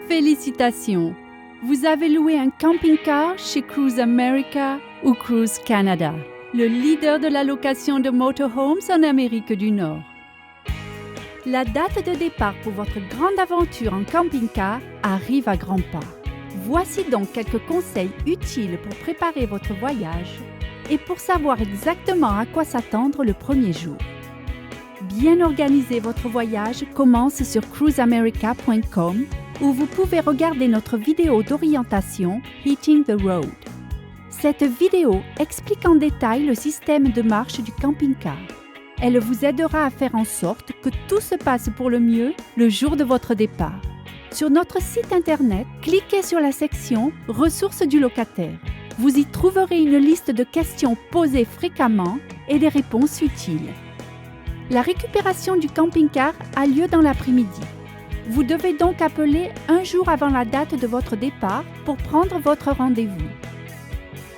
Félicitations! Vous avez loué un camping-car chez Cruise America ou Cruise Canada, le leader de la location de motorhomes en Amérique du Nord. La date de départ pour votre grande aventure en camping-car arrive à grands pas. Voici donc quelques conseils utiles pour préparer votre voyage et pour savoir exactement à quoi s'attendre le premier jour. Bien organiser votre voyage commence sur cruiseamerica.com où vous pouvez regarder notre vidéo d'orientation Hitting the Road. Cette vidéo explique en détail le système de marche du camping-car. Elle vous aidera à faire en sorte que tout se passe pour le mieux le jour de votre départ. Sur notre site internet, cliquez sur la section « Ressources du locataire ». Vous y trouverez une liste de questions posées fréquemment et des réponses utiles. La récupération du camping-car a lieu dans l'après-midi. Vous devez donc appeler un jour avant la date de votre départ pour prendre votre rendez-vous.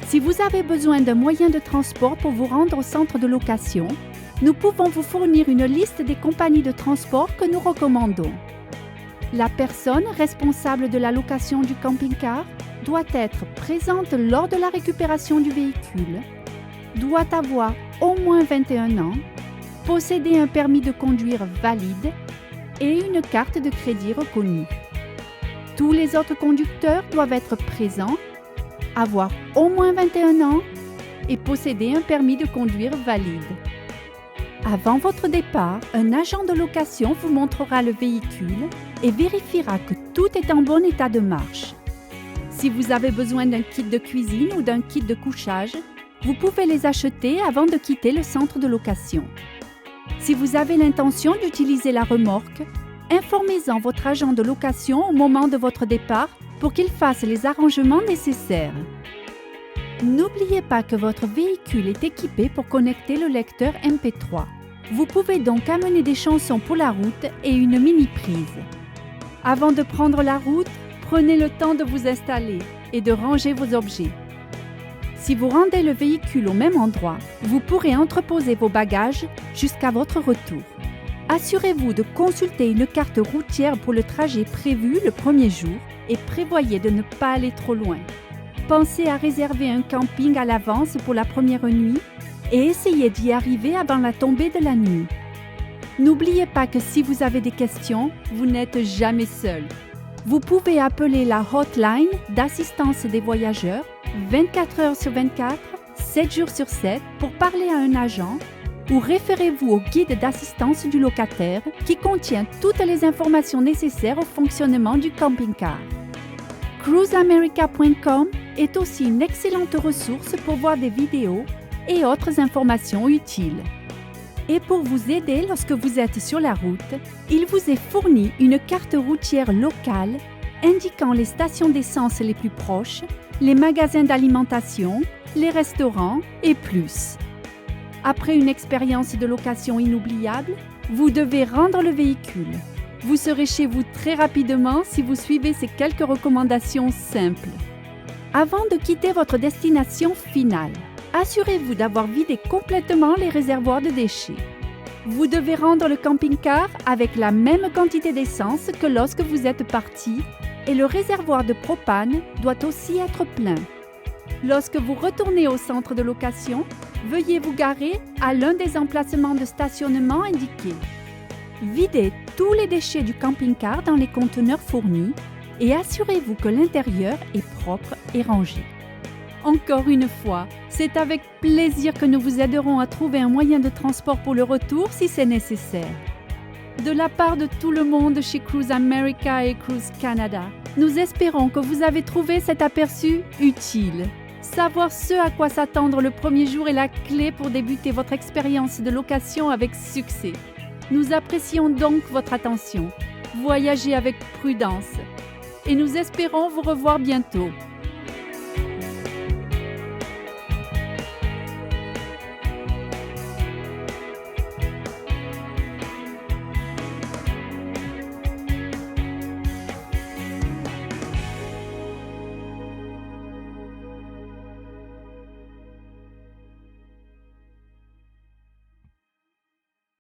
Si vous avez besoin d'un moyen de transport pour vous rendre au centre de location, nous pouvons vous fournir une liste des compagnies de transport que nous recommandons. La personne responsable de la location du camping-car doit être présente lors de la récupération du véhicule, doit avoir au moins 21 ans, posséder un permis de conduire valide et une carte de crédit reconnue. Tous les autres conducteurs doivent être présents, avoir au moins 21 ans et posséder un permis de conduire valide. Avant votre départ, un agent de location vous montrera le véhicule et vérifiera que tout est en bon état de marche. Si vous avez besoin d'un kit de cuisine ou d'un kit de couchage, vous pouvez les acheter avant de quitter le centre de location. Si vous avez l'intention d'utiliser la remorque, informez-en votre agent de location au moment de votre départ pour qu'il fasse les arrangements nécessaires. N'oubliez pas que votre véhicule est équipé pour connecter le lecteur MP3. Vous pouvez donc amener des chansons pour la route et une mini-prise. Avant de prendre la route, prenez le temps de vous installer et de ranger vos objets. Si vous rendez le véhicule au même endroit, vous pourrez entreposer vos bagages jusqu'à votre retour. Assurez-vous de consulter une carte routière pour le trajet prévu le premier jour et prévoyez de ne pas aller trop loin. Pensez à réserver un camping à l'avance pour la première nuit et essayez d'y arriver avant la tombée de la nuit. N'oubliez pas que si vous avez des questions, vous n'êtes jamais seul. Vous pouvez appeler la hotline d'assistance des voyageurs 24 heures sur 24, 7 jours sur 7 pour parler à un agent ou référez-vous au guide d'assistance du locataire qui contient toutes les informations nécessaires au fonctionnement du camping-car. cruiseamerica.com est aussi une excellente ressource pour voir des vidéos et autres informations utiles. Et pour vous aider lorsque vous êtes sur la route, il vous est fourni une carte routière locale indiquant les stations d'essence les plus proches, les magasins d'alimentation, les restaurants et plus. Après une expérience de location inoubliable, vous devez rendre le véhicule. Vous serez chez vous très rapidement si vous suivez ces quelques recommandations simples. Avant de quitter votre destination finale, assurez-vous d'avoir vidé complètement les réservoirs de déchets. Vous devez rendre le camping-car avec la même quantité d'essence que lorsque vous êtes parti et le réservoir de propane doit aussi être plein. Lorsque vous retournez au centre de location, veuillez vous garer à l'un des emplacements de stationnement indiqués. Videz tous les déchets du camping-car dans les conteneurs fournis et assurez-vous que l'intérieur est propre et rangé. Encore une fois, c'est avec plaisir que nous vous aiderons à trouver un moyen de transport pour le retour si c'est nécessaire. De la part de tout le monde chez Cruise America et Cruise Canada, nous espérons que vous avez trouvé cet aperçu utile. Savoir ce à quoi s'attendre le premier jour est la clé pour débuter votre expérience de location avec succès. Nous apprécions donc votre attention. Voyagez avec prudence et nous espérons vous revoir bientôt.